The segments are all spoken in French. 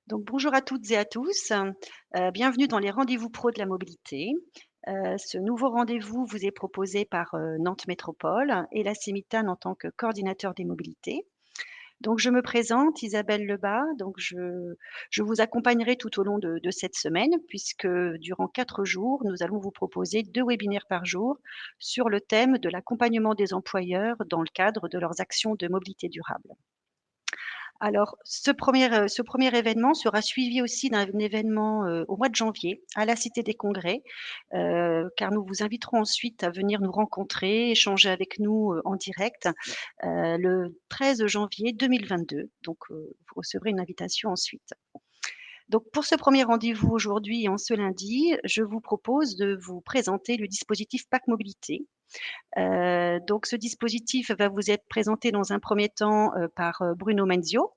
Donc bonjour à toutes et à tous, bienvenue dans les rendez-vous pro de la mobilité. Ce nouveau rendez-vous vous est proposé par, Nantes Métropole et la CEMITAN en tant que coordinateur des mobilités. Donc je me présente, Isabelle Lebas, donc je vous accompagnerai tout au long de cette semaine puisque durant 4 jours, nous allons vous proposer 2 webinaires par jour sur le thème de l'accompagnement des employeurs dans le cadre de leurs actions de mobilité durable. Alors, ce premier événement sera suivi aussi d'un événement, au mois de janvier à la Cité des Congrès, car nous vous inviterons ensuite à venir nous rencontrer, échanger avec nous, en direct, le 13 janvier 2022. Donc, vous recevrez une invitation ensuite. Donc pour ce premier rendez-vous aujourd'hui, en ce lundi, je vous propose de vous présenter le dispositif PAC Mobilité. Donc ce dispositif va vous être présenté dans un premier temps, par, Bruno Menzio,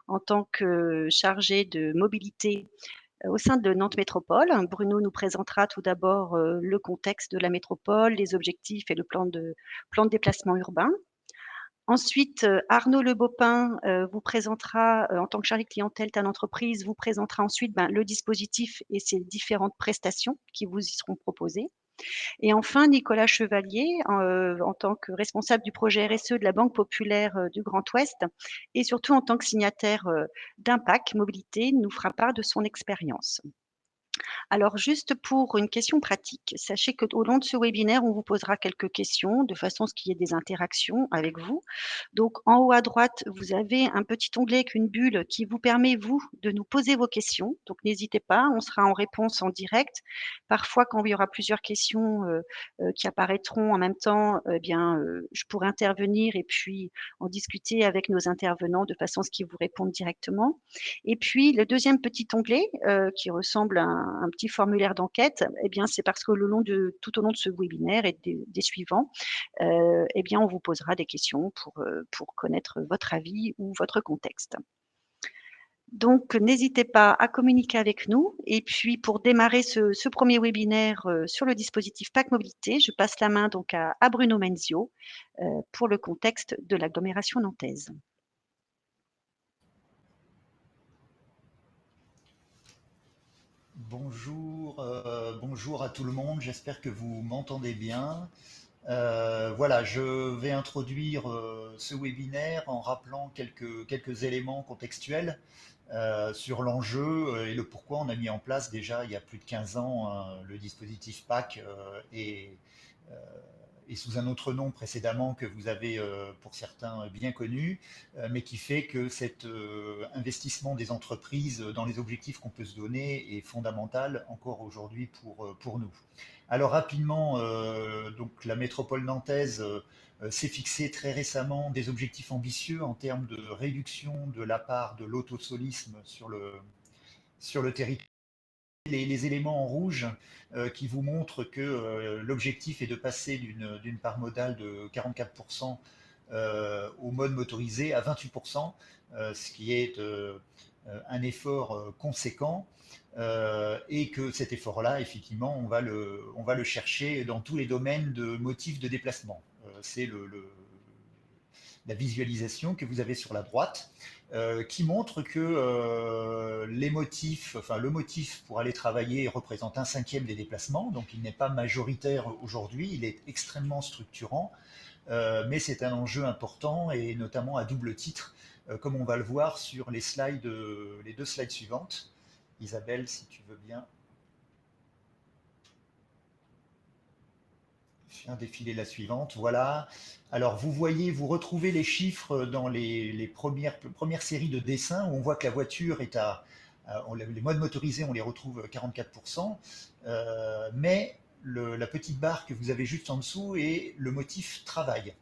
en tant que chargé de mobilité, au sein de Nantes Métropole. Bruno nous présentera tout d'abord, le contexte de la métropole, les objectifs et le plan de déplacement urbain. Ensuite, Arnaud Lebopin, vous présentera, en tant que chargé clientèle TAN Entreprise, vous présentera ensuite, le dispositif et ses différentes prestations qui vous y seront proposées. Et enfin, Nicolas Chevalier, en tant que responsable du projet RSE de la Banque populaire, du Grand Ouest et surtout en tant que signataire, d'un PAC Mobilité, nous fera part de son expérience. Alors juste pour une question pratique, sachez qu'au long de ce webinaire, on vous posera quelques questions de façon à ce qu'il y ait des interactions avec vous. Donc en haut à droite, vous avez un petit onglet avec une bulle qui vous permet, vous, de nous poser vos questions. Donc n'hésitez pas, on sera en réponse en direct. Parfois, quand il y aura plusieurs questions, qui apparaîtront en même temps, eh bien, je pourrai intervenir et puis en discuter avec nos intervenants de façon à ce qu'ils vous répondent directement. Et puis le deuxième petit onglet, qui ressemble à un petit formulaire d'enquête, eh bien, c'est parce que tout au long de ce webinaire et des suivants, eh bien, on vous posera des questions pour connaître votre avis ou votre contexte. Donc n'hésitez pas à communiquer avec nous et puis pour démarrer ce 1er webinaire, sur le dispositif PAC Mobilité, je passe la main donc à Bruno Menzio, pour le contexte de l'agglomération nantaise. Bonjour, bonjour à tout le monde, j'espère que vous m'entendez bien. Voilà, je vais introduire ce webinaire en rappelant quelques éléments contextuels sur l'enjeu et le pourquoi on a mis en place déjà il y a plus de 15 ans le dispositif PAC euh, et sous un autre nom précédemment que vous avez pour certains bien connu, mais qui fait que cet investissement des entreprises dans les objectifs qu'on peut se donner est fondamental encore aujourd'hui pour nous. Alors rapidement, donc la métropole nantaise s'est fixé très récemment des objectifs ambitieux en termes de réduction de la part de l'autosolisme sur le territoire. Les éléments en rouge qui vous montrent que l'objectif est de passer d'une part modale de 44% au mode motorisé à 28%, ce qui est un effort conséquent. Et que cet effort-là, effectivement, on va le chercher dans tous les domaines de motifs de déplacement. C'est la visualisation que vous avez sur la droite, qui montre que les motifs, enfin le motif pour aller travailler représente un cinquième des déplacements, donc il n'est pas majoritaire aujourd'hui, il est extrêmement structurant, mais c'est un enjeu important et notamment à double titre, comme on va le voir sur les deux slides suivantes. Isabelle, si tu veux bien faire défiler la suivante. Voilà. Alors, vous voyez, vous retrouvez les chiffres dans les premières séries de dessins où on voit que la voiture est les modes motorisés, on les retrouve 44%, mais la petite barre que vous avez juste en dessous est le motif travail.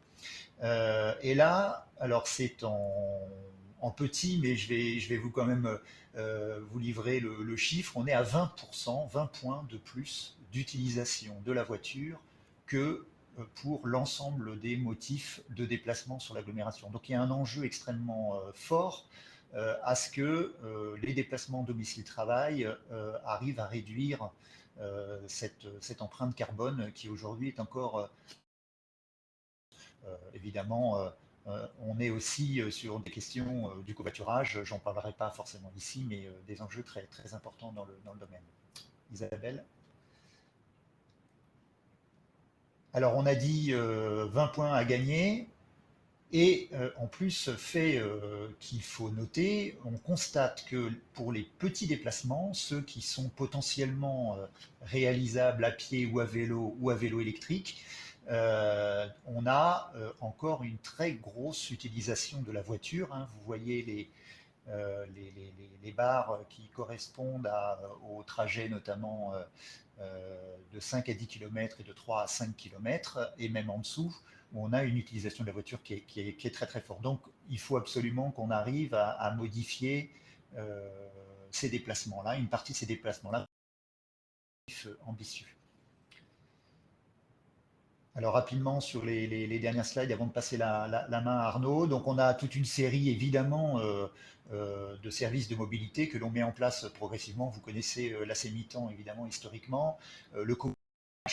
Et là, alors c'est en petit, mais je vais vous quand même vous livrer le chiffre. On est à 20%, 20 points de plus d'utilisation de la voiture que pour l'ensemble des motifs de déplacement sur l'agglomération. Donc il y a un enjeu extrêmement fort à ce que les déplacements domicile-travail arrivent à réduire cette empreinte carbone qui aujourd'hui est encore évidemment on est aussi sur des questions du covoiturage. J'en parlerai pas forcément ici, mais des enjeux très, très importants dans le domaine. Isabelle? Alors, on a dit 20 points à gagner. Et en plus, fait qu'il faut noter, on constate que pour les petits déplacements, ceux qui sont potentiellement réalisables à pied ou à vélo électrique, on a encore une très grosse utilisation de la voiture, hein. Vous voyez les barres qui correspondent au trajet notamment de 5 à 10 km et de 3 à 5 km, et même en dessous, où on a une utilisation de la voiture qui est très très forte. Donc il faut absolument qu'on arrive à modifier ces déplacements-là, une partie de ces déplacements-là ambitieux. Alors rapidement sur les dernières slides avant de passer la main à Arnaud. Donc on a toute une série évidemment de services de mobilité que l'on met en place progressivement. Vous connaissez la Sémitan évidemment historiquement, le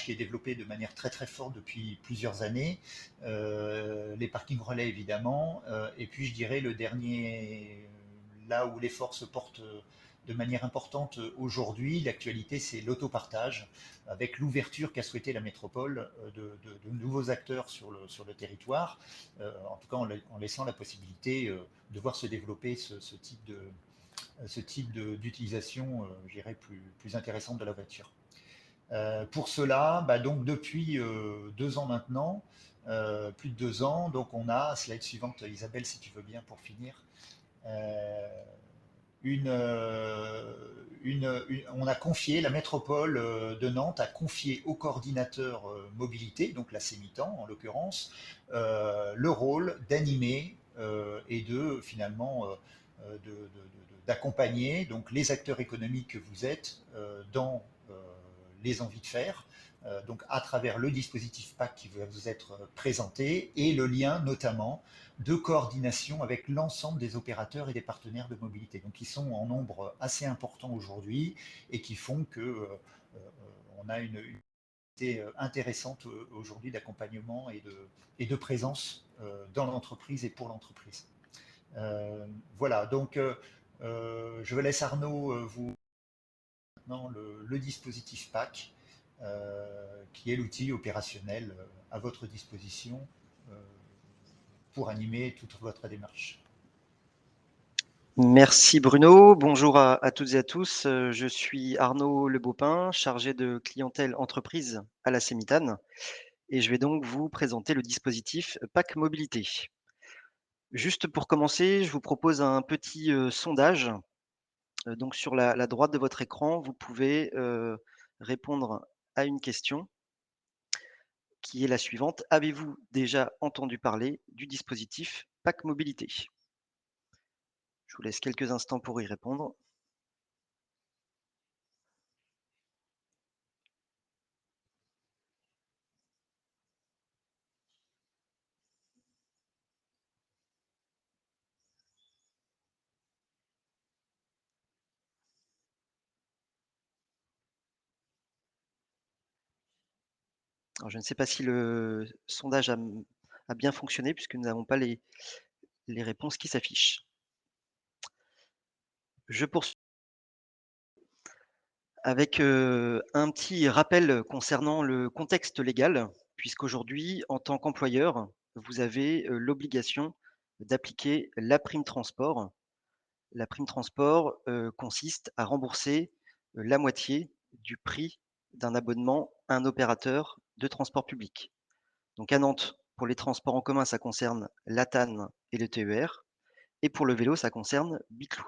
qui est développé de manière très très forte depuis plusieurs années, les parkings relais évidemment, et puis je dirais le dernier, là où l'effort se porte de manière importante aujourd'hui, l'actualité, c'est l'autopartage, avec l'ouverture qu'a souhaité la métropole de nouveaux acteurs sur le territoire, en tout cas en laissant la possibilité de voir se développer ce type d'utilisation, je dirais, plus intéressante de la voiture. Pour cela, bah donc depuis 2 ans maintenant, plus de 2 ans, donc on a, slide suivante Isabelle si tu veux bien pour finir, euh, on a confié, la métropole de Nantes a confié au coordinateur mobilité, donc la CEMITAN en l'occurrence, le rôle d'animer et de finalement d'accompagner donc les acteurs économiques que vous êtes dans les envies de faire, donc à travers le dispositif PAC qui va vous être présenté et le lien notamment de coordination avec l'ensemble des opérateurs et des partenaires de mobilité. Donc, qui sont en nombre assez important aujourd'hui et qui font que on a une unité intéressante aujourd'hui d'accompagnement et de présence dans l'entreprise et pour l'entreprise. Voilà, donc je vous laisse Arnaud vous maintenant le dispositif PAC, qui est l'outil opérationnel à votre disposition euh, pour animer toute votre démarche. Merci Bruno, bonjour à toutes et à tous. Je suis Arnaud Lebaupin, chargé de clientèle entreprise à la Sémitane et je vais donc vous présenter le dispositif PAC Mobilité. Juste pour commencer, je vous propose un petit sondage. Donc sur la droite de votre écran, vous pouvez répondre à une question qui est la suivante. Avez-vous déjà entendu parler du dispositif PAC Mobilité? Je vous laisse quelques instants pour y répondre. Alors, je ne sais pas si le sondage a bien fonctionné puisque nous n'avons pas les réponses qui s'affichent. Je poursuis avec un petit rappel concernant le contexte légal, puisqu'aujourd'hui, en tant qu'employeur, vous avez l'obligation d'appliquer la prime transport. La prime transport consiste à rembourser la moitié du prix d'un abonnement à un opérateur de transport public. Donc à Nantes, pour les transports en commun, ça concerne la TAN et le TER. Et pour le vélo, ça concerne Biclou.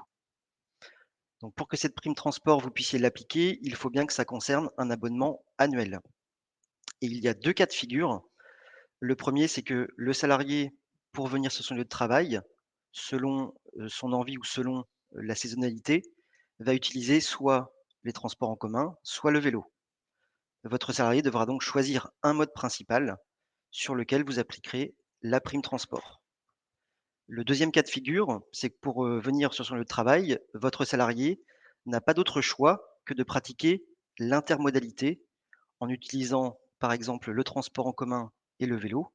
Donc pour que cette prime transport, vous puissiez l'appliquer, il faut bien que ça concerne un abonnement annuel. Et il y a 2 cas de figure. Le premier, c'est que le salarié, pour venir sur son lieu de travail, selon son envie ou selon la saisonnalité, va utiliser soit les transports en commun, soit le vélo. Votre salarié devra donc choisir un mode principal sur lequel vous appliquerez la prime transport. Le deuxième cas de figure, c'est que pour venir sur son lieu de travail, votre salarié n'a pas d'autre choix que de pratiquer l'intermodalité en utilisant par exemple le transport en commun et le vélo,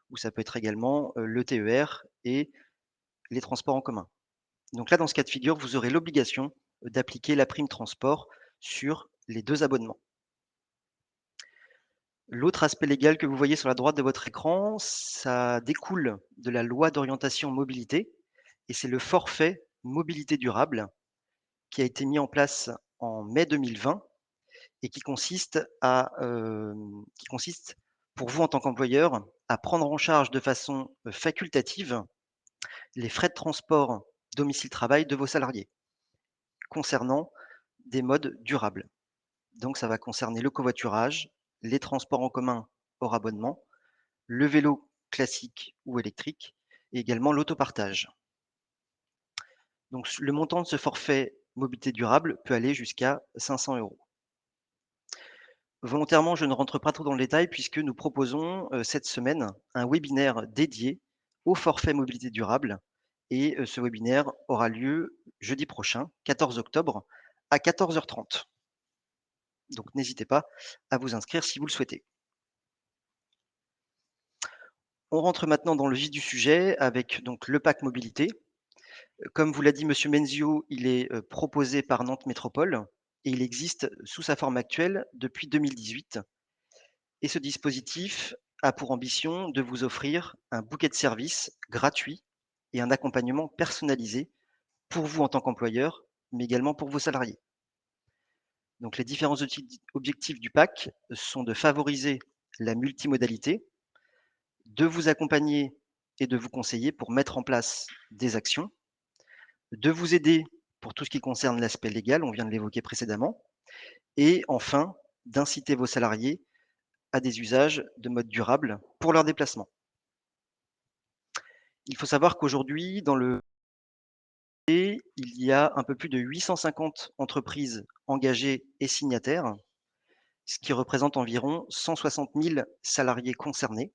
ou ça peut être également le TER et les transports en commun. Donc là, dans ce cas de figure, vous aurez l'obligation d'appliquer la prime transport sur les 2 abonnements. L'autre aspect légal que vous voyez sur la droite de votre écran, ça découle de la loi d'orientation mobilité et c'est le forfait mobilité durable qui a été mis en place en mai 2020 et qui consiste pour vous en tant qu'employeur à prendre en charge de façon, facultative les frais de transport domicile-travail de vos salariés concernant des modes durables. Donc ça va concerner le covoiturage, les transports en commun hors abonnement, le vélo classique ou électrique et également l'autopartage. Donc le montant de ce forfait mobilité durable peut aller jusqu'à 500 €. Volontairement, je ne rentre pas trop dans le détail puisque nous proposons, cette semaine un webinaire dédié au forfait mobilité durable et ce webinaire aura lieu jeudi prochain, 14 octobre à 14h30. Donc n'hésitez pas à vous inscrire si vous le souhaitez. On rentre maintenant dans le vif du sujet avec donc le pack mobilité. Comme vous l'a dit monsieur Menzio, il est, proposé par Nantes Métropole et il existe sous sa forme actuelle depuis 2018 et ce dispositif a pour ambition de vous offrir un bouquet de services gratuit et un accompagnement personnalisé pour vous en tant qu'employeur, mais également pour vos salariés. Donc les différents objectifs du pack sont de favoriser la multimodalité, de vous accompagner et de vous conseiller pour mettre en place des actions, de vous aider pour tout ce qui concerne l'aspect légal, on vient de l'évoquer précédemment, et enfin d'inciter vos salariés à des usages de mode durable pour leurs déplacements. Il faut savoir qu'aujourd'hui, dans le il y a un peu plus de 850 entreprises engagées et signataires, ce qui représente environ 160 000 salariés concernés.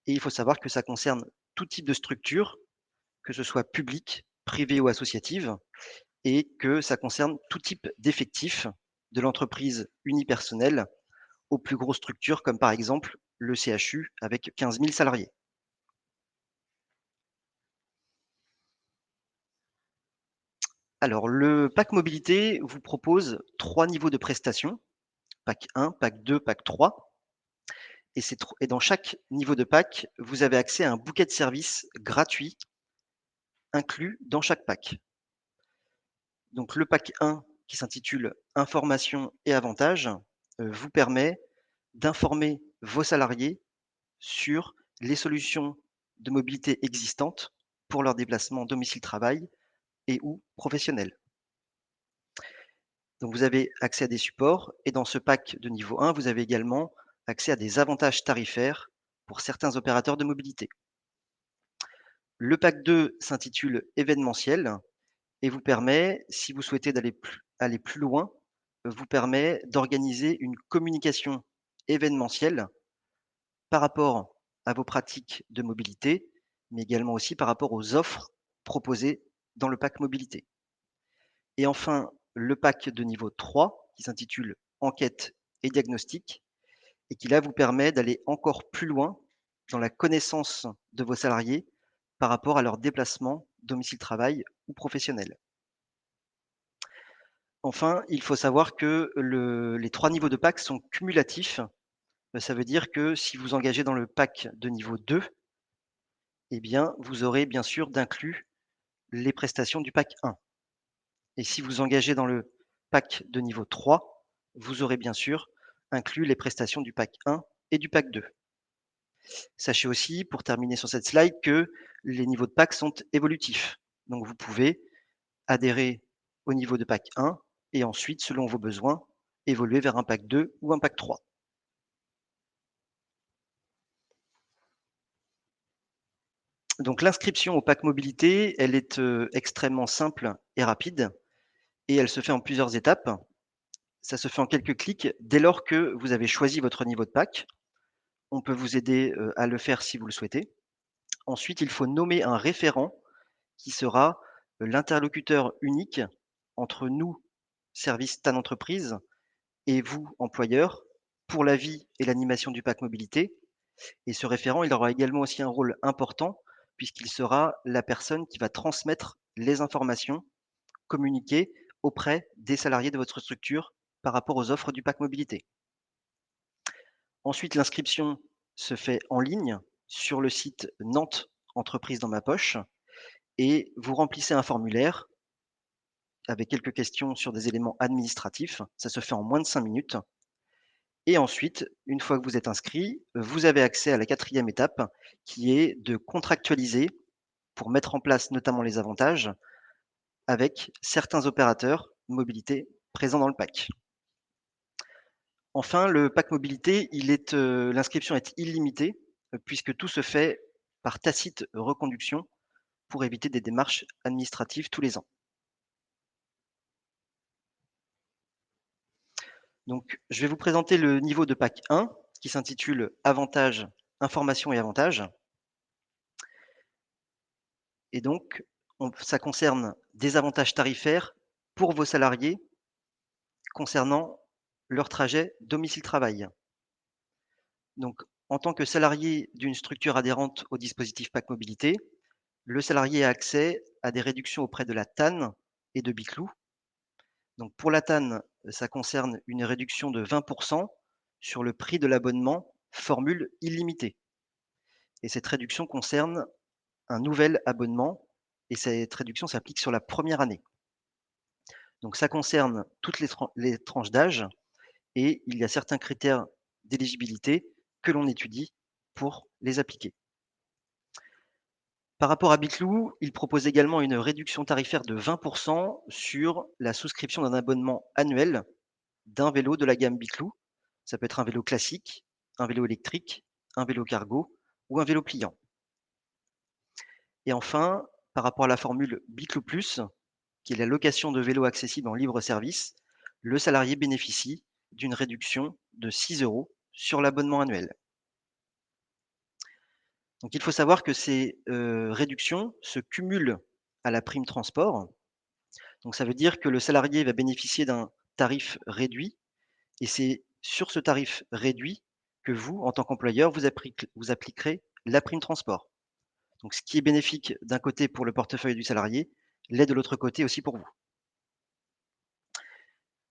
Et il faut savoir que ça concerne tout type de structure, que ce soit publique, privée ou associative, et que ça concerne tout type d'effectifs, de l'entreprise unipersonnelle aux plus grosses structures comme par exemple le CHU avec 15 000 salariés. Alors le pack mobilité vous propose 3 niveaux de prestations, pack 1, pack 2, pack 3 et dans chaque niveau de pack, vous avez accès à un bouquet de services gratuits inclus dans chaque pack. Donc le pack 1 qui s'intitule Informations et avantages, vous permet d'informer vos salariés sur les solutions de mobilité existantes pour leurs déplacements domicile-travail et ou professionnels. Donc vous avez accès à des supports et dans ce pack de niveau 1, vous avez également accès à des avantages tarifaires pour certains opérateurs de mobilité. Le pack 2 s'intitule Événementiel et vous permet, si vous souhaitez aller plus loin, vous permet d'organiser une communication événementielle par rapport à vos pratiques de mobilité, mais également aussi par rapport aux offres proposées dans le pack mobilité. Et enfin, le pack de niveau 3 qui s'intitule Enquête et diagnostic et qui là vous permet d'aller encore plus loin dans la connaissance de vos salariés par rapport à leur déplacement domicile-travail ou professionnel. Enfin, il faut savoir que les 3 niveaux de pack sont cumulatifs. Ça veut dire que si vous engagez dans le pack de niveau 2, eh bien, vous aurez bien sûr d'inclus les prestations du pack 1. Et si vous engagez dans le pack de niveau 3, vous aurez bien sûr inclus les prestations du pack 1 et du pack 2. Sachez aussi, pour terminer sur cette slide, que les niveaux de pack sont évolutifs. Donc vous pouvez adhérer au niveau de pack 1 et ensuite, selon vos besoins, évoluer vers un pack 2 ou un pack 3. Donc l'inscription au pack mobilité, elle est extrêmement simple et rapide et elle se fait en plusieurs étapes. Ça se fait en quelques clics dès lors que vous avez choisi votre niveau de pack. On peut vous aider à le faire si vous le souhaitez. Ensuite, il faut nommer un référent qui sera l'interlocuteur unique entre nous, service TAN Entreprise, et vous, employeur, pour la vie et l'animation du pack mobilité, Et ce référent, il aura également aussi un rôle important puisqu'il sera la personne qui va transmettre les informations communiquées auprès des salariés de votre structure par rapport aux offres du pack mobilité. Ensuite, l'inscription se fait en ligne sur le site Nantes Entreprise dans ma poche et vous remplissez un formulaire avec quelques questions sur des éléments administratifs. Ça se fait en moins de 5 minutes. Et ensuite, une fois que vous êtes inscrit, vous avez accès à la 4e étape qui est de contractualiser pour mettre en place notamment les avantages avec certains opérateurs mobilité présents dans le pack. Enfin, le pack mobilité, l'inscription est illimitée puisque tout se fait par tacite reconduction pour éviter des démarches administratives tous les ans. Donc, je vais vous présenter le niveau de pack 1 qui s'intitule Avantages, informations et avantages. Et donc, ça concerne des avantages tarifaires pour vos salariés concernant leur trajet domicile-travail. Donc, en tant que salarié d'une structure adhérente au dispositif pack mobilité, le salarié a accès à des réductions auprès de la TAN et de Biclou. Donc, pour la TAN, ça concerne une réduction de 20% sur le prix de l'abonnement formule illimitée. Et cette réduction concerne un nouvel abonnement et cette réduction s'applique sur la première année. Donc ça concerne toutes les tranches d'âge et il y a certains critères d'éligibilité que l'on étudie pour les appliquer. Par rapport à Biclou, il propose également une réduction tarifaire de 20% sur la souscription d'un abonnement annuel d'un vélo de la gamme Biclou. Ça peut être un vélo classique, un vélo électrique, un vélo cargo ou un vélo pliant. Et enfin, par rapport à la formule Biclou Plus, qui est la location de vélos accessible en libre service, le salarié bénéficie d'une réduction de 6 € sur l'abonnement annuel. Donc il faut savoir que ces réductions se cumulent à la prime transport. Donc ça veut dire que le salarié va bénéficier d'un tarif réduit et c'est sur ce tarif réduit que vous, en tant qu'employeur, vous appliquerez la prime transport. Donc ce qui est bénéfique d'un côté pour le portefeuille du salarié, l'est de l'autre côté aussi pour vous.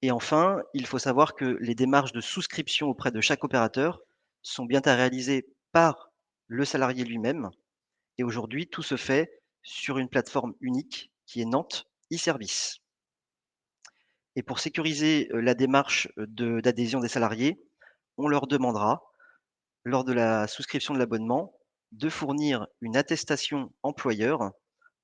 Et enfin, il faut savoir que les démarches de souscription auprès de chaque opérateur sont bien à réaliser par le salarié lui-même. Et aujourd'hui, tout se fait sur une plateforme unique qui est Nantes e-Service. Et pour sécuriser la démarche d'adhésion des salariés, on leur demandera, lors de la souscription de l'abonnement, de fournir une attestation employeur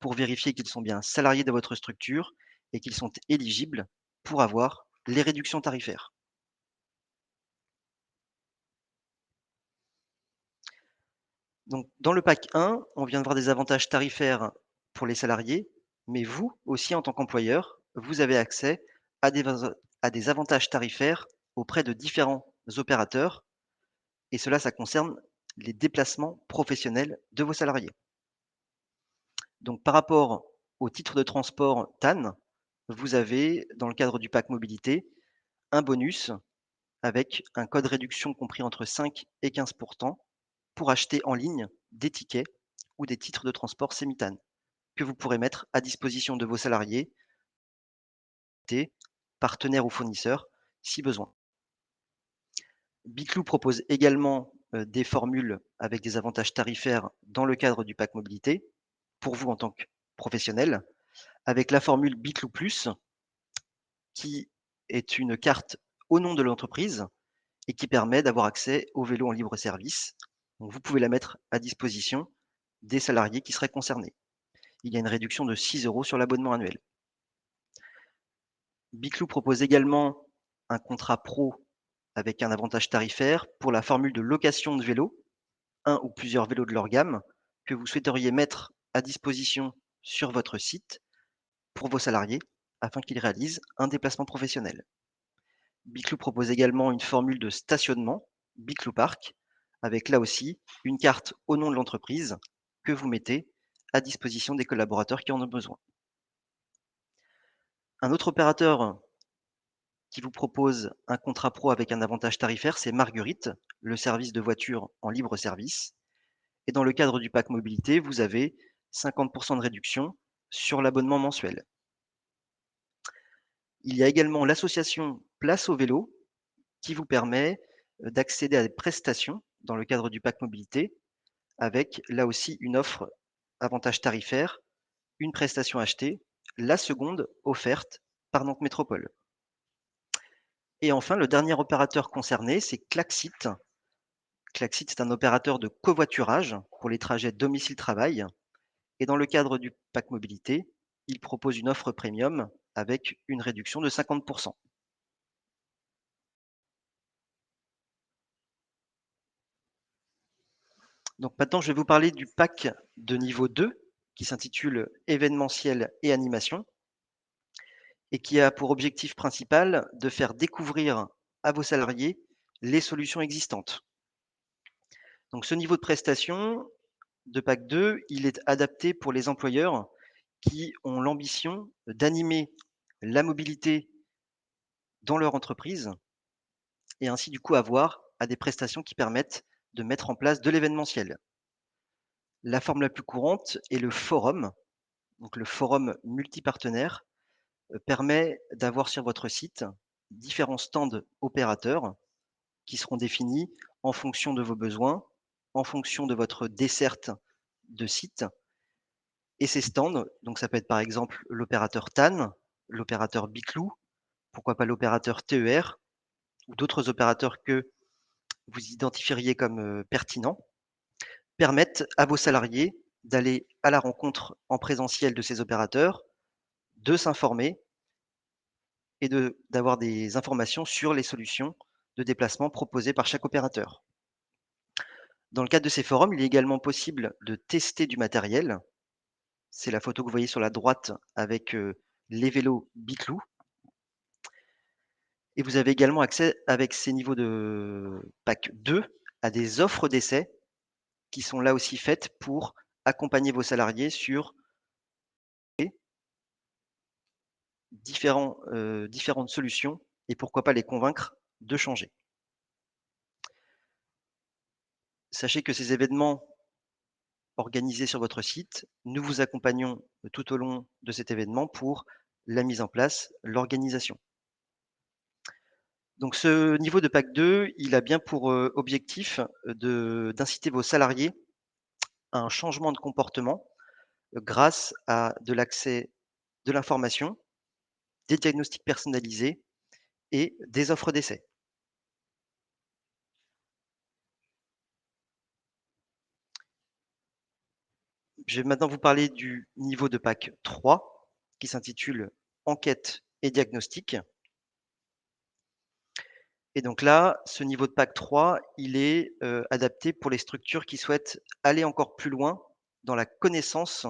pour vérifier qu'ils sont bien salariés de votre structure et qu'ils sont éligibles pour avoir les réductions tarifaires. Donc, dans le pack 1, on vient de voir des avantages tarifaires pour les salariés, mais vous aussi, en tant qu'employeur, vous avez accès à des avantages tarifaires auprès de différents opérateurs, et cela, ça concerne les déplacements professionnels de vos salariés. Donc, par rapport au titre de transport TAN, vous avez, dans le cadre du pack mobilité, un bonus avec un code réduction compris entre 5 et 15% pour acheter en ligne des tickets ou des titres de transport Semitan que vous pourrez mettre à disposition de vos salariés, partenaires ou fournisseurs si besoin. Biclou propose également des formules avec des avantages tarifaires dans le cadre du pack mobilité pour vous en tant que professionnel, avec la formule Biclou Plus qui est une carte au nom de l'entreprise et qui permet d'avoir accès au vélo en libre service. Donc vous pouvez la mettre à disposition des salariés qui seraient concernés. Il y a une réduction de 6 € sur l'abonnement annuel. Biclou propose également un contrat pro avec un avantage tarifaire pour la formule de location de vélo, un ou plusieurs vélos de leur gamme, que vous souhaiteriez mettre à disposition sur votre site pour vos salariés afin qu'ils réalisent un déplacement professionnel. Biclou propose également une formule de stationnement, Biclou Park, avec là aussi une carte au nom de l'entreprise que vous mettez à disposition des collaborateurs qui en ont besoin. Un autre opérateur qui vous propose un contrat pro avec un avantage tarifaire, c'est Marguerite, le service de voiture en libre service. Et dans le cadre du pack mobilité, vous avez 50 de réduction sur l'abonnement mensuel. Il y a également l'association Place au vélo qui vous permet d'accéder à des prestations dans le cadre du pack mobilité avec là aussi une offre avantage tarifaire, une prestation achetée, la seconde offerte par Nantes Métropole. Et enfin, le dernier opérateur concerné, c'est Klaxit. Klaxit, c'est un opérateur de covoiturage pour les trajets domicile-travail. Et dans le cadre du pack mobilité, il propose une offre premium avec une réduction de 50. Donc maintenant, je vais vous parler du pack de niveau 2 qui s'intitule événementiel et animation et qui a pour objectif principal de faire découvrir à vos salariés les solutions existantes. Donc ce niveau de prestation de pack 2, il est adapté pour les employeurs qui ont l'ambition d'animer la mobilité dans leur entreprise et ainsi du coup avoir à des prestations qui permettent de mettre en place de l'événementiel. La forme la plus courante est le forum. Donc le forum multipartenaire permet d'avoir sur votre site différents stands opérateurs qui seront définis en fonction de vos besoins, en fonction de votre desserte de site. Et ces stands, donc ça peut être par exemple l'opérateur TAN, l'opérateur Biclou, pourquoi pas l'opérateur TER ou d'autres opérateurs que vous identifieriez comme pertinents, permettent à vos salariés d'aller à la rencontre en présentiel de ces opérateurs, de s'informer et d'avoir des informations sur les solutions de déplacement proposées par chaque opérateur. Dans le cadre de ces forums, il est également possible de tester du matériel. C'est la photo que vous voyez sur la droite avec les vélos Biclou. Et vous avez également accès avec ces niveaux de pack 2 à des offres d'essai qui sont là aussi faites pour accompagner vos salariés sur différentes solutions et pourquoi pas les convaincre de changer. Sachez que ces événements organisés sur votre site, nous vous accompagnons tout au long de cet événement pour la mise en place, l'organisation. Donc ce niveau de pack 2, il a bien pour objectif d'inciter vos salariés à un changement de comportement grâce à de l'accès de l'information, des diagnostics personnalisés et des offres d'essai. Je vais maintenant vous parler du niveau de pack 3 qui s'intitule enquête et diagnostic. Et donc là, ce niveau de pack 3, il est adapté pour les structures qui souhaitent aller encore plus loin dans la connaissance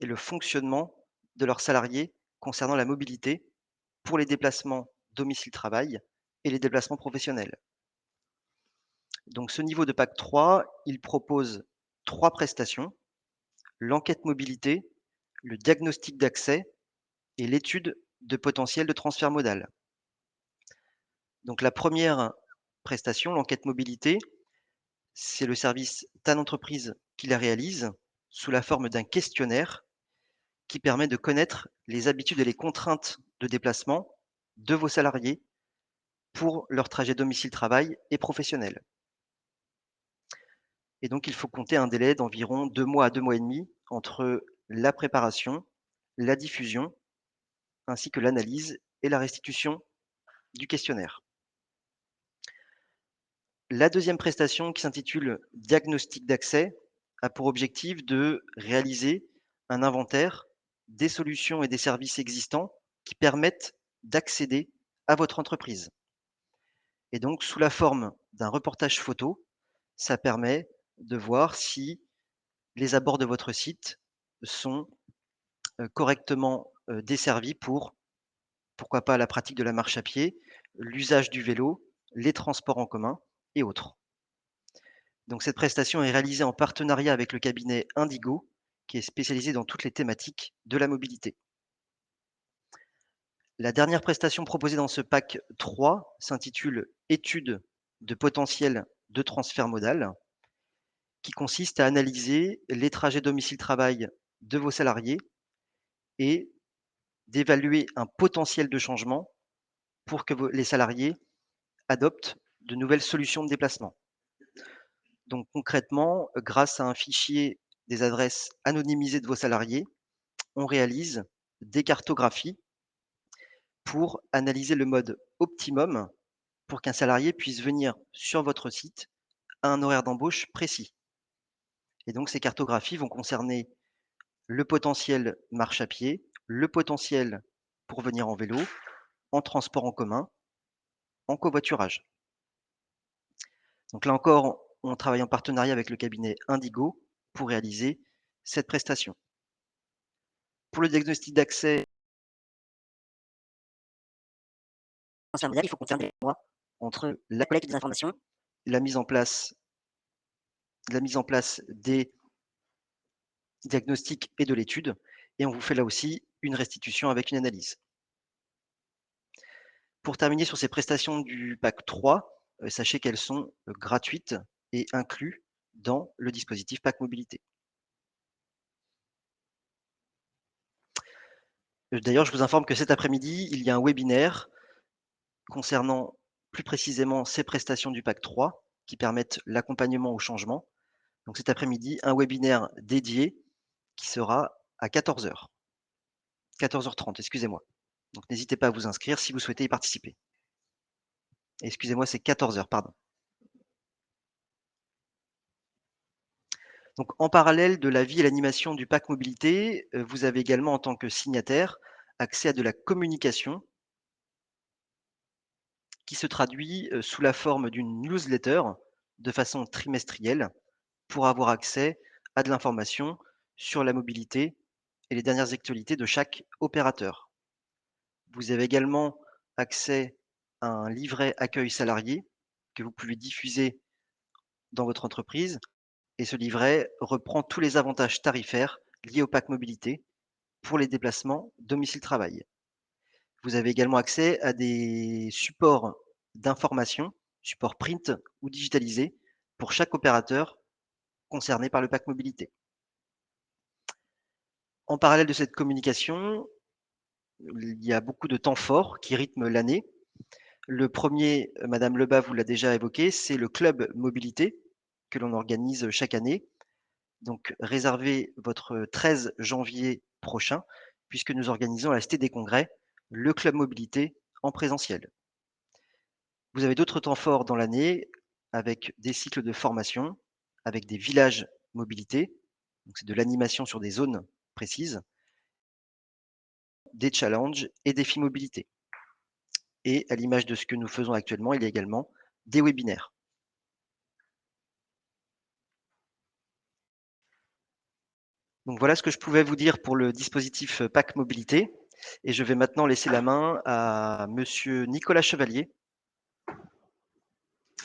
et le fonctionnement de leurs salariés concernant la mobilité pour les déplacements domicile-travail et les déplacements professionnels. Donc ce niveau de pack 3, il propose 3 prestations, l'enquête mobilité, le diagnostic d'accès et l'étude de potentiel de transfert modal. Donc la première prestation, l'enquête mobilité, c'est le service TAN Entreprise qui la réalise sous la forme d'un questionnaire qui permet de connaître les habitudes et les contraintes de déplacement de vos salariés pour leur trajet domicile-travail et professionnel. Et donc, il faut compter un délai d'environ 2 mois à 2 mois et demi entre la préparation, la diffusion, ainsi que l'analyse et la restitution du questionnaire. La deuxième prestation, qui s'intitule Diagnostic d'accès, a pour objectif de réaliser un inventaire des solutions et des services existants qui permettent d'accéder à votre entreprise. Et donc, sous la forme d'un reportage photo, ça permet de voir si les abords de votre site sont correctement desservis pour, pourquoi pas, la pratique de la marche à pied, l'usage du vélo, les transports en commun et autres. Donc cette prestation est réalisée en partenariat avec le cabinet Indigo, qui est spécialisé dans toutes les thématiques de la mobilité. La dernière prestation proposée dans ce pack 3 s'intitule « Étude de potentiel de transfert modal », qui consiste à analyser les trajets domicile-travail de vos salariés et d'évaluer un potentiel de changement pour que les salariés adoptent de nouvelles solutions de déplacement. Donc concrètement, grâce à un fichier des adresses anonymisées de vos salariés, on réalise des cartographies pour analyser le mode optimum pour qu'un salarié puisse venir sur votre site à un horaire d'embauche précis. Et donc ces cartographies vont concerner le potentiel marche à pied, le potentiel pour venir en vélo, en transport en commun, en covoiturage. Donc là encore, on travaille en partenariat avec le cabinet Indigo pour réaliser cette prestation. Pour le diagnostic d'accès, il faut qu'on tienne des mois entre la collecte des informations, la mise en place des diagnostics et de l'étude, et on vous fait là aussi une restitution avec une analyse. Pour terminer sur ces prestations du pack 3, sachez qu'elles sont gratuites et incluses dans le dispositif pack mobilité. D'ailleurs, je vous informe que cet après-midi, il y a un webinaire concernant plus précisément ces prestations du pack 3 qui permettent l'accompagnement au changement. Donc cet après-midi, un webinaire dédié qui sera à 14h. 14h30, excusez-moi. Donc n'hésitez pas à vous inscrire si vous souhaitez y participer. Excusez-moi, c'est 14h, pardon. Donc en parallèle de la vie et l'animation du pack mobilité, vous avez également en tant que signataire accès à de la communication qui se traduit sous la forme d'une newsletter de façon trimestrielle pour avoir accès à de l'information sur la mobilité et les dernières actualités de chaque opérateur. Vous avez également accès à un livret accueil salarié que vous pouvez diffuser dans votre entreprise et ce livret reprend tous les avantages tarifaires liés au pack mobilité pour les déplacements domicile-travail. Vous avez également accès à des supports d'information, supports print ou digitalisés pour chaque opérateur concerné par le pack mobilité. En parallèle de cette communication, il y a beaucoup de temps forts qui rythment l'année. Le premier, Madame Lebas vous l'a déjà évoqué, c'est le club mobilité que l'on organise chaque année. Donc réservez votre 13 janvier prochain, puisque nous organisons à la Cité des Congrès le club mobilité en présentiel. Vous avez d'autres temps forts dans l'année avec des cycles de formation, avec des villages mobilité, donc c'est de l'animation sur des zones précises, des challenges et défis mobilité. Et à l'image de ce que nous faisons actuellement, il y a également des webinaires. Donc voilà ce que je pouvais vous dire pour le dispositif pack mobilité. Et je vais maintenant laisser la main à Monsieur Nicolas Chevalier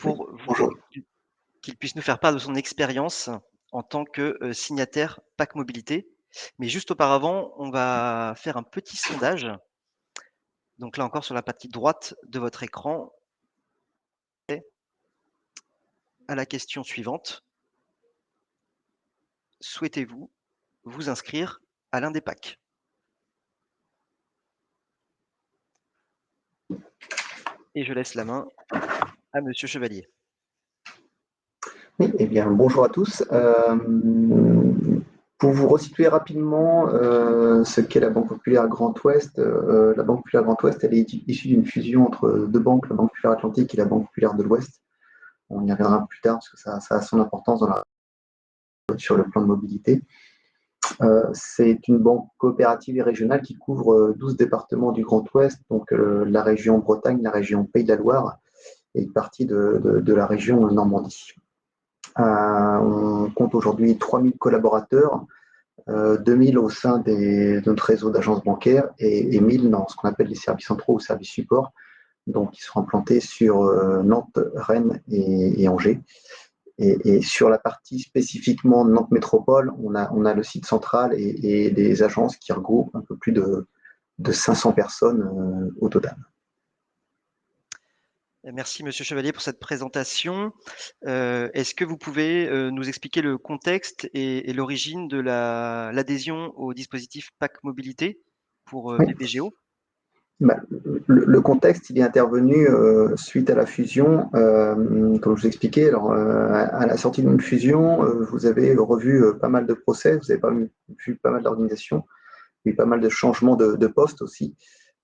pour qu'il puisse nous faire part de son expérience en tant que signataire pack mobilité. Mais juste auparavant, on va faire un petit sondage. Donc là encore sur la partie droite de votre écran, à la question suivante. Souhaitez-vous vous inscrire à l'un des packs? Et je laisse la main à Monsieur Chevalier. Oui, eh bien, bonjour à tous. Pour vous resituer rapidement ce qu'est la Banque Populaire Grand Ouest, la Banque Populaire Grand Ouest, elle est issue d'une fusion entre deux banques, la Banque Populaire Atlantique et la Banque Populaire de l'Ouest. On y reviendra plus tard parce que ça a son importance sur le plan de mobilité. C'est une banque coopérative et régionale qui couvre 12 départements du Grand Ouest, donc la région Bretagne, la région Pays de la Loire et une partie de la région Normandie. On compte aujourd'hui 3000 collaborateurs, 2000 au sein de notre réseau d'agences bancaires et 1000 dans ce qu'on appelle les services centraux ou services supports, donc qui seront implantés sur Nantes, Rennes et Angers. Et sur la partie spécifiquement Nantes Métropole, on a le site central et des agences qui regroupent un peu plus de de 500 personnes au total. Merci Monsieur Chevalier pour cette présentation. Est-ce que vous pouvez nous expliquer le contexte et l'origine de l'adhésion au dispositif PAC Mobilité pour Oui. BBGO? Le contexte, il est intervenu suite à la fusion, comme je vous expliquais. Alors, à la sortie d'une fusion, vous avez revu pas mal de process, vous avez vu pas mal d'organisations, il y a eu pas mal de changements de postes aussi.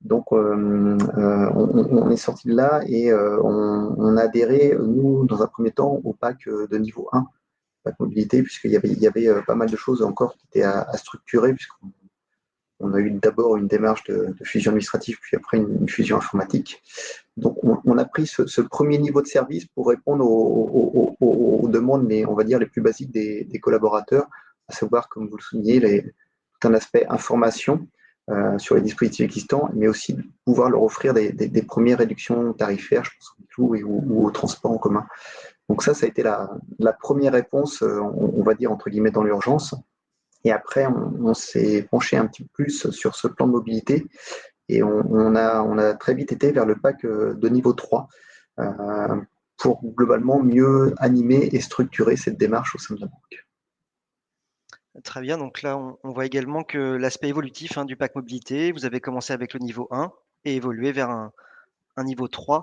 Donc, on est sorti de là et on a adhéré, nous, dans un premier temps, au PAC de niveau 1, PAC mobilité, puisqu'il y avait pas mal de choses encore qui étaient à structurer, puisqu'on a eu d'abord une démarche de fusion administrative, puis après une fusion informatique. Donc, on a pris ce premier niveau de service pour répondre aux demandes, on va dire, les plus basiques des collaborateurs, à savoir, comme vous le soulignez, tout un aspect information sur les dispositifs existants, mais aussi de pouvoir leur offrir des premières réductions tarifaires, je pense au tout ou au transport en commun. Donc ça a été la première réponse, on va dire, entre guillemets, dans l'urgence. Et après, on s'est penché un petit peu plus sur ce plan de mobilité et on a très vite été vers le PAC de niveau 3 pour globalement mieux animer et structurer cette démarche au sein de la banque. Très bien, donc là on voit également que l'aspect évolutif du PAC Mobilité, vous avez commencé avec le niveau 1 et évolué vers un niveau 3.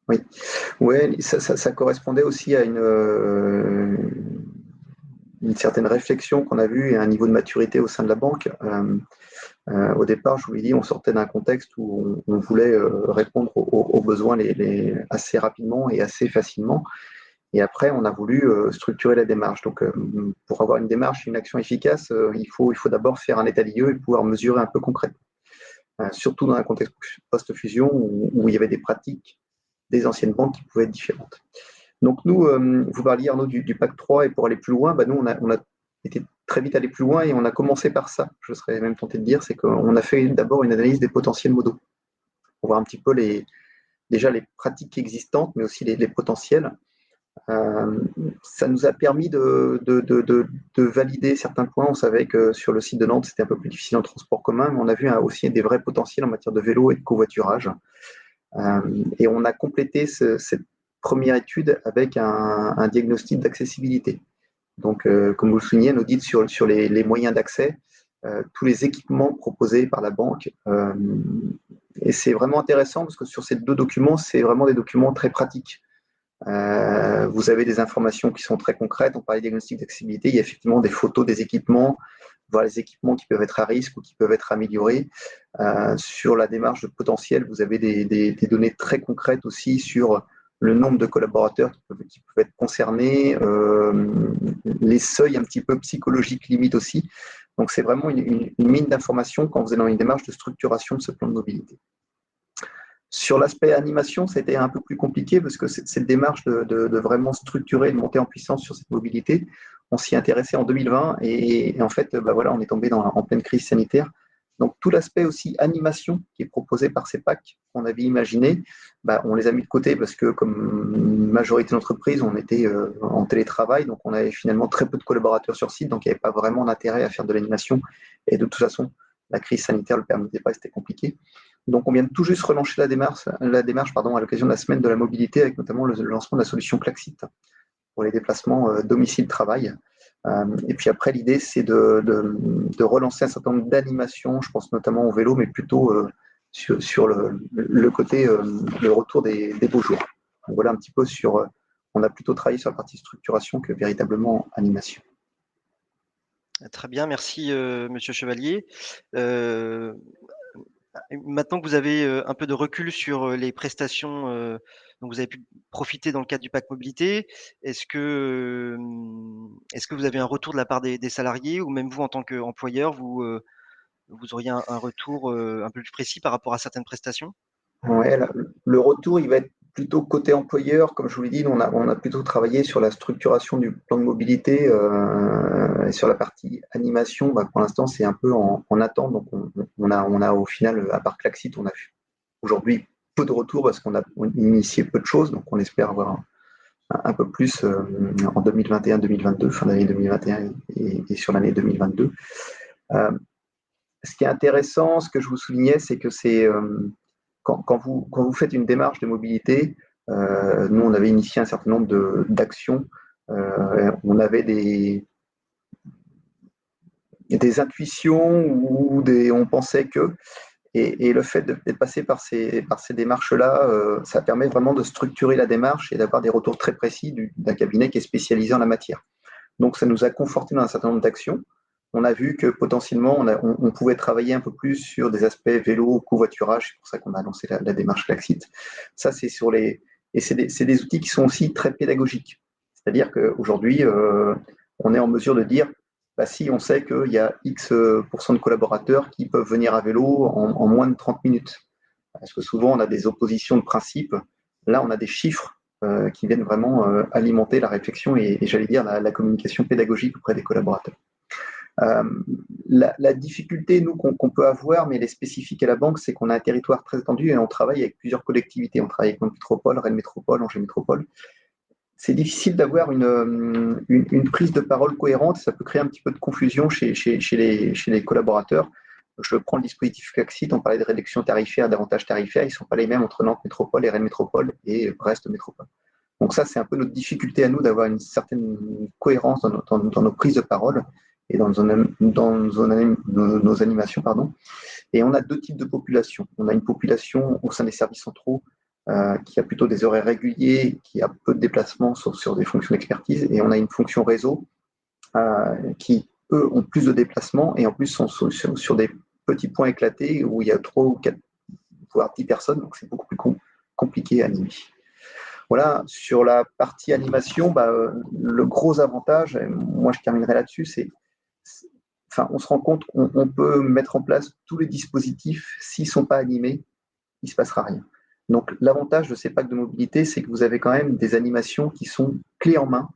Oui, ouais, ça correspondait aussi à une certaine réflexion qu'on a vue et un niveau de maturité au sein de la banque. Au départ, je vous l'ai dit, on sortait d'un contexte où on voulait répondre aux besoins assez rapidement et assez facilement. Et après, on a voulu structurer la démarche. Donc, pour avoir une démarche, une action efficace, il faut d'abord faire un état des lieux et pouvoir mesurer un peu concrètement. Surtout dans un contexte post-fusion où il y avait des pratiques des anciennes banques qui pouvaient être différentes. Donc nous, vous parliez Arnaud du PAC 3 et pour aller plus loin, nous on a été très vite allé plus loin et on a commencé par ça. Je serais même tenté de dire, c'est qu'on a fait d'abord une analyse des potentiels modaux pour voir un petit peu déjà les pratiques existantes, mais aussi les potentiels. Ça nous a permis de valider certains points. On savait que sur le site de Nantes, c'était un peu plus difficile en transport commun, mais on a vu aussi des vrais potentiels en matière de vélo et de covoiturage. Et on a complété cette première étude avec un diagnostic d'accessibilité. Donc, comme vous le soulignez, un audit sur les moyens d'accès, tous les équipements proposés par la banque. Et c'est vraiment intéressant parce que sur ces deux documents, c'est vraiment des documents très pratiques. Vous avez des informations qui sont très concrètes. On parlait de diagnostic d'accessibilité. Il y a effectivement des photos des équipements, voir les équipements qui peuvent être à risque ou qui peuvent être améliorés. Sur la démarche de potentiel, vous avez des données très concrètes aussi sur le nombre de collaborateurs qui peuvent être concernés, les seuils un petit peu psychologiques limites aussi. Donc, c'est vraiment une mine d'informations quand vous êtes dans une démarche de structuration de ce plan de mobilité. Sur l'aspect animation, c'était un peu plus compliqué parce que cette démarche de vraiment structurer, de monter en puissance sur cette mobilité, on s'y intéressait en 2020 et en fait, voilà, on est tombé en pleine crise sanitaire. Donc tout l'aspect aussi animation qui est proposé par ces packs qu'on avait imaginé, on les a mis de côté parce que comme une majorité d'entreprises, on était en télétravail, donc on avait finalement très peu de collaborateurs sur site, donc il n'y avait pas vraiment d'intérêt à faire de l'animation. Et de toute façon, la crise sanitaire ne le permettait pas, c'était compliqué. Donc, on vient de tout juste relancer la démarche à l'occasion de la semaine de la mobilité, avec notamment le lancement de la solution Klaxit pour les déplacements domicile-travail. Et puis après, l'idée, c'est de relancer un certain nombre d'animations, je pense notamment au vélo, mais plutôt sur le côté, le retour des beaux jours. Donc, voilà un petit peu on a plutôt travaillé sur la partie structuration que véritablement animation. Très bien, merci Monsieur Chevalier. Maintenant que vous avez un peu de recul sur les prestations dont vous avez pu profiter dans le cadre du PAC Mobilité, est-ce que vous avez un retour de la part des salariés ou même vous en tant qu'employeur, vous auriez un retour un peu plus précis par rapport à certaines prestations? Ouais, le retour, il va être plutôt côté employeur. Comme je vous l'ai dit, on a plutôt travaillé sur la structuration du plan de mobilité et sur la partie animation. Pour l'instant, c'est un peu en attente. Donc, on a au final, à part Klaxit, on a aujourd'hui peu de retours parce qu'on a initié peu de choses. Donc, on espère avoir un peu plus en 2021-2022, fin d'année 2021 et sur l'année 2022. ce qui est intéressant, ce que je vous soulignais, c'est que quand vous faites une démarche de mobilité, nous, on avait initié un certain nombre d'actions. On avait des intuitions ou on pensait que. Et le fait d'être passé par ces démarches-là, ça permet vraiment de structurer la démarche et d'avoir des retours très précis d'un cabinet qui est spécialisé en la matière. Donc, ça nous a conforté dans un certain nombre d'actions. On a vu que potentiellement, on pouvait travailler un peu plus sur des aspects vélo, covoiturage. C'est pour ça qu'on a lancé la démarche Klaxit. Ça, c'est sur les. Et c'est des outils qui sont aussi très pédagogiques. C'est-à-dire qu'aujourd'hui, on est en mesure de dire, bah, si on sait qu'il y a X% de collaborateurs qui peuvent venir à vélo en moins de 30 minutes. Parce que souvent, on a des oppositions de principe. Là, on a des chiffres qui viennent vraiment alimenter la réflexion et j'allais dire la communication pédagogique auprès des collaborateurs. La difficulté, nous, qu'on peut avoir, mais elle est spécifique à la banque, c'est qu'on a un territoire très étendu et on travaille avec plusieurs collectivités. On travaille avec Nantes Métropole, Rennes Métropole, Angers Métropole. C'est difficile d'avoir une prise de parole cohérente. Ça peut créer un petit peu de confusion chez les collaborateurs. Je prends le dispositif Klaxit, on parlait de réduction tarifaire, d'avantages tarifaires, ils ne sont pas les mêmes entre Nantes Métropole et Rennes Métropole et Brest Métropole. Donc ça, c'est un peu notre difficulté à nous d'avoir une certaine cohérence dans nos prises de parole et dans nos animations. Pardon. Et on a deux types de populations. On a une population au sein des services centraux qui a plutôt des horaires réguliers, qui a peu de déplacements sauf sur des fonctions d'expertise, et on a une fonction réseau qui, eux, ont plus de déplacements et en plus sont sur des petits points éclatés où il y a 3 ou 4, voire 10 personnes, donc c'est beaucoup plus compliqué à animer. Voilà, sur la partie animation, le gros avantage, moi je terminerai là-dessus, on se rend compte qu'on peut mettre en place tous les dispositifs, s'ils ne sont pas animés, il ne se passera rien. Donc l'avantage de ces packs de mobilité, c'est que vous avez quand même des animations qui sont clés en main,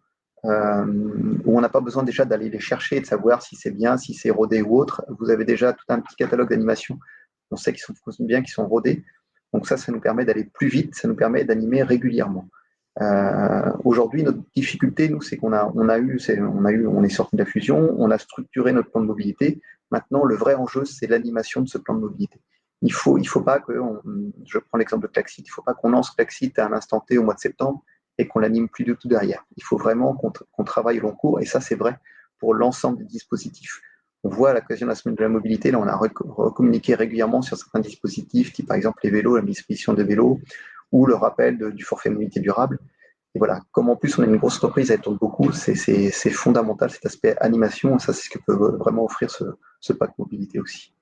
où on n'a pas besoin déjà d'aller les chercher et de savoir si c'est bien, si c'est rodé ou autre. Vous avez déjà tout un petit catalogue d'animations, on sait qu'ils sont bien, qu'ils sont rodés. Donc ça nous permet d'aller plus vite, ça nous permet d'animer régulièrement. Aujourd'hui, notre difficulté, nous, c'est qu'on on est sorti de la fusion, on a structuré notre plan de mobilité. Maintenant, le vrai enjeu, c'est l'animation de ce plan de mobilité. Il faut pas que, je prends l'exemple de Klaxit, il ne faut pas qu'on lance Klaxit à un instant T au mois de septembre et qu'on l'anime plus du tout derrière. Il faut vraiment qu'on travaille au long cours, et ça, c'est vrai pour l'ensemble des dispositifs. On voit à l'occasion de la semaine de la mobilité, là, on a recommuniqué régulièrement sur certains dispositifs, type par exemple les vélos, la mise à disposition des vélos, ou le rappel du forfait mobilité durable. Et voilà, comme en plus on est une grosse entreprise, elle tourne beaucoup, c'est fondamental cet aspect animation, et ça c'est ce que peut vraiment offrir ce pack mobilité aussi.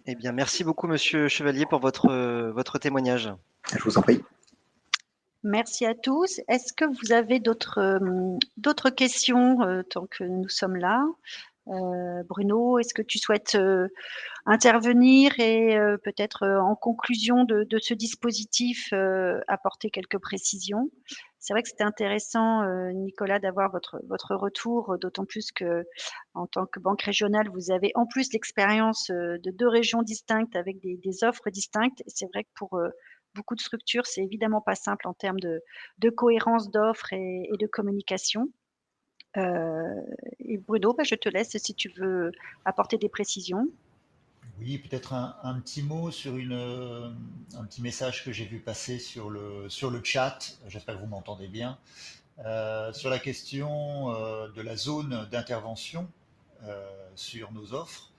Eh bien, merci beaucoup, Monsieur Chevalier, pour votre témoignage. Je vous en prie. Merci à tous. Est-ce que vous avez d'autres questions tant que nous sommes là? Bruno, est-ce que tu souhaites intervenir et peut-être en conclusion de ce dispositif apporter quelques précisions? C'est vrai que c'était intéressant, Nicolas, d'avoir votre retour, d'autant plus que en tant que banque régionale, vous avez en plus l'expérience de 2 régions distinctes avec des offres distinctes. C'est vrai que pour beaucoup de structures, c'est évidemment pas simple en termes de cohérence d'offres et de communication. Et Bruno, je te laisse si tu veux apporter des précisions. Oui, peut-être un petit mot sur un petit message que j'ai vu passer sur le chat. J'espère que vous m'entendez bien. Sur la question de la zone d'intervention sur nos offres.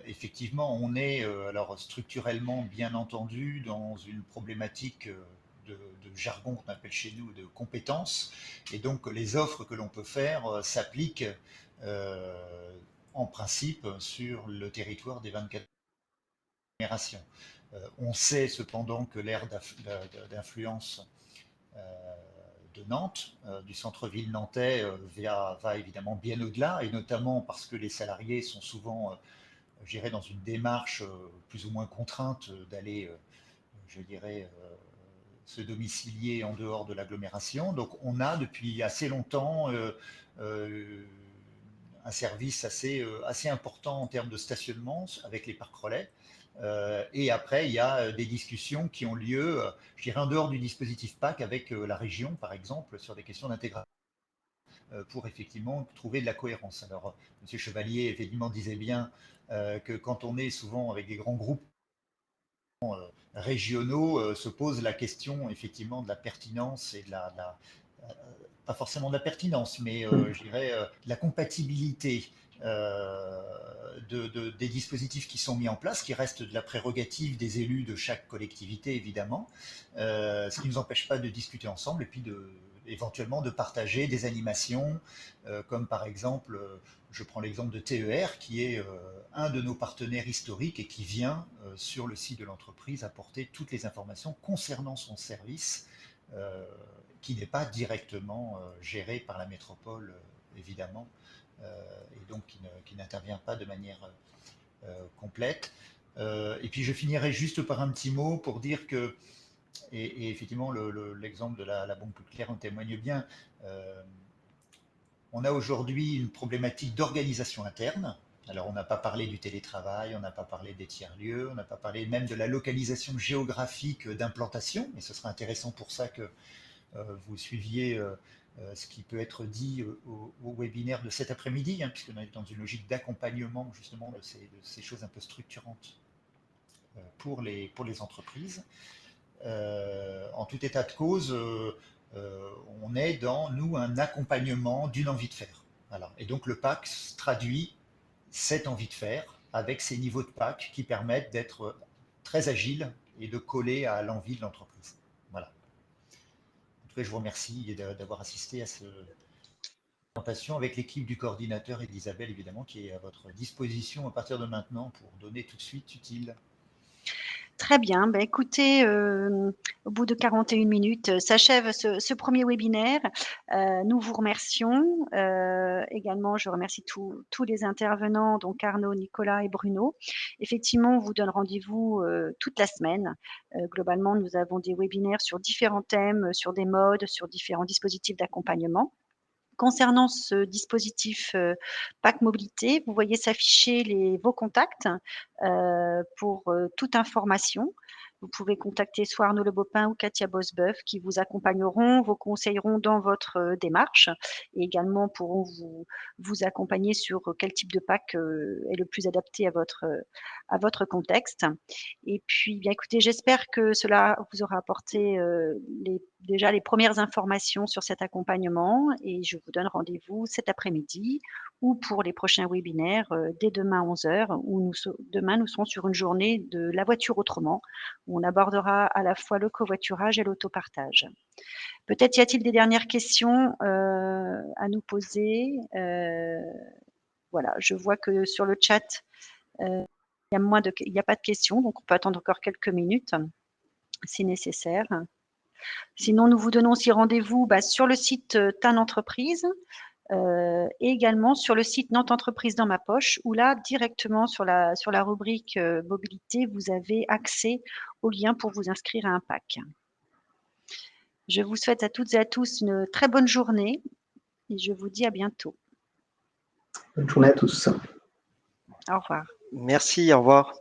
Effectivement, on est alors structurellement, bien entendu, dans une problématique de jargon qu'on appelle chez nous de compétences, et donc les offres que l'on peut faire s'appliquent en principe sur le territoire des 24 générations. On sait cependant que l'aire d'influence de Nantes, du centre-ville nantais, va évidemment bien au-delà, et notamment parce que les salariés sont souvent je dirais, dans une démarche plus ou moins contrainte d'aller, je dirais, se domicilier en dehors de l'agglomération. Donc on a depuis assez longtemps un service assez important en termes de stationnement avec les parcs relais. Et après, il y a des discussions qui ont lieu, je dirais, en dehors du dispositif PAC avec la région, par exemple, sur des questions d'intégration pour effectivement trouver de la cohérence. Alors, M. Chevalier, effectivement, disait bien que quand on est souvent avec des grands groupes régionaux, se pose la question effectivement de la pertinence et de pas forcément de la pertinence, mais je dirais de la compatibilité des dispositifs qui sont mis en place, qui restent de la prérogative des élus de chaque collectivité, évidemment, ce qui ne nous empêche pas de discuter ensemble et puis éventuellement de partager des animations, comme par exemple, je prends l'exemple de TER, qui est un de nos partenaires historiques et qui vient sur le site de l'entreprise apporter toutes les informations concernant son service, qui n'est pas directement géré par la métropole, évidemment, et donc qui n'intervient pas de manière complète. Et puis je finirai juste par un petit mot pour dire que, et effectivement l'exemple de la Banque Populaire en témoigne bien, on a aujourd'hui une problématique d'organisation interne. Alors on n'a pas parlé du télétravail, on n'a pas parlé des tiers-lieux, on n'a pas parlé même de la localisation géographique d'implantation, et ce sera intéressant pour ça que vous suiviez ce qui peut être dit au webinaire de cet après-midi, hein, puisqu'on est dans une logique d'accompagnement justement de ces choses un peu structurantes pour les entreprises. En tout état de cause, on est dans, nous, un accompagnement d'une envie de faire. Voilà. Et donc le PAC traduit cette envie de faire avec ces niveaux de PAC qui permettent d'être très agiles et de coller à l'envie de l'entreprise. Voilà. En tout cas, je vous remercie d'avoir assisté à cette présentation avec l'équipe du coordinateur et d'Isabelle, évidemment, qui est à votre disposition à partir de maintenant pour donner tout de suite utile. Très bien. Ben, écoutez, au bout de 41 minutes, s'achève ce premier webinaire. Nous vous remercions. Également, je remercie tous les intervenants, donc Arnaud, Nicolas et Bruno. Effectivement, on vous donne rendez-vous toute la semaine. Globalement, nous avons des webinaires sur différents thèmes, sur des modes, sur différents dispositifs d'accompagnement. Concernant ce dispositif PAC Mobilité, vous voyez s'afficher vos contacts pour toute information. Vous pouvez contacter soit Arnaud Le Bopin ou Katia Bosbeuf qui vous accompagneront, vous conseilleront dans votre démarche et également pourront vous accompagner sur quel type de PAC est le plus adapté à votre contexte. Et puis, bien écoutez, j'espère que cela vous aura apporté déjà les premières informations sur cet accompagnement et je vous donne rendez-vous cet après-midi ou pour les prochains webinaires dès demain 11h où demain nous serons sur une journée de la voiture autrement où on abordera à la fois le covoiturage et l'autopartage. Peut-être y a-t-il des dernières questions à nous poser. Voilà, je vois que sur le chat, il n'y a pas de questions, donc on peut attendre encore quelques minutes si nécessaire. Sinon, nous vous donnons aussi rendez-vous sur le site TAN Entreprise et également sur le site Nantes Entreprise dans ma poche, où là, directement sur la rubrique mobilité, vous avez accès au lien pour vous inscrire à un PAC. Je vous souhaite à toutes et à tous une très bonne journée et je vous dis à bientôt. Bonne journée à tous. Au revoir. Merci, au revoir.